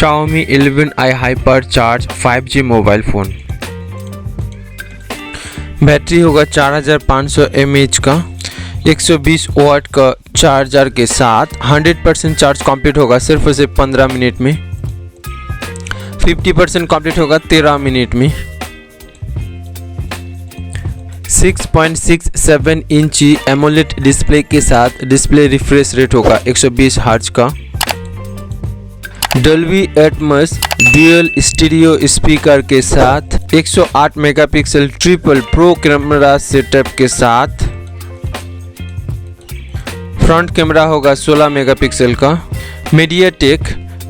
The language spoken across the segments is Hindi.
Xiaomi 11i Hypercharge 5G mobile phone. Battery होगा 4500 mAh का, 120 वाट का चार्जर के साथ 100% चार्ज कंप्लीट होगा सिर्फ और सिर्फ 15 मिनट में। 50% कंप्लीट होगा 13 मिनट में। 6.67 इंची एमोलेड डिस्प्ले के साथ डिस्प्ले रिफ्रेश रेट होगा 120 हर्ट्ज का। Dolby Atmos dual stereo speaker के साथ 108 megapixel triple pro camera setup के साथ फ्रंट कैमरा होगा 16 मेगापिक्सल का। मीडियाटेक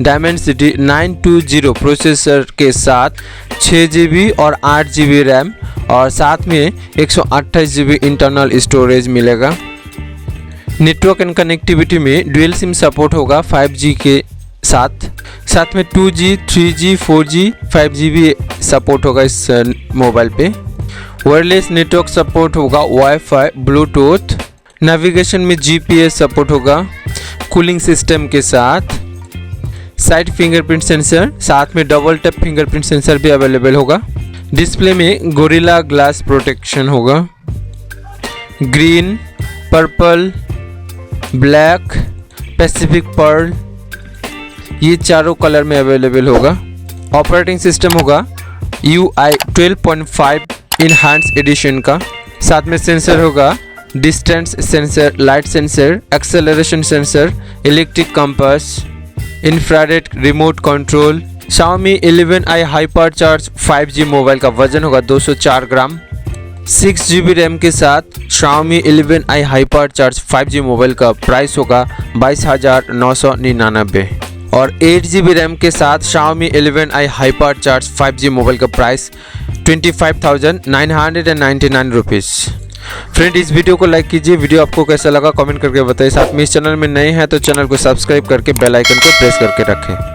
डायमेंसिटी 920 प्रोसेसर के साथ 6GB और 8GB रैम और साथ में 128GB इंटरनल स्टोरेज मिलेगा। नेटवर्क एंड कनेक्टिविटी में डुअल सिम सपोर्ट होगा 5G के साथ में 2G 3G 4G 5G भी सपोर्ट होगा इस मोबाइल पे। वायरलेस नेटवर्क सपोर्ट होगा, वाईफाई, ब्लूटूथ, नेविगेशन में GPS सपोर्ट होगा, कूलिंग सिस्टम के साथ, साइड फिंगरप्रिंट सेंसर, साथ में डबल टैप फिंगरप्रिंट सेंसर भी अवेलेबल होगा। डिस्प्ले में गोरिल्ला ग्लास प्रोटेक्शन होगा। Green, purple, black, Pacific pearl ये चारों कलर में अवेलेबल होगा। ऑपरेटिंग सिस्टम होगा UI 12.5 इनहांस एडिशन का। साथ में सेंसर होगा distance sensor, light sensor, acceleration sensor, electric compass, infrared remote control. Xiaomi 11i Hypercharge 5G mobile का वजन होगा 204 ग्राम। 6GB रैम के साथ Xiaomi 11i Hypercharge 5G mobile का प्राइस होगा 22,999 और 8GB रैम के साथ Xiaomi 11i Hypercharge 5G mobile का प्राइस 25,999 रुपीज़। फ्रेंड, इस वीडियो को लाइक कीजिए। वीडियो आपको कैसा लगा कमेंट करके बताइए। साथ में इस चैनल में नए हैं तो चैनल को सब्सक्राइब करके बेल आइकन को प्रेस करके रखें।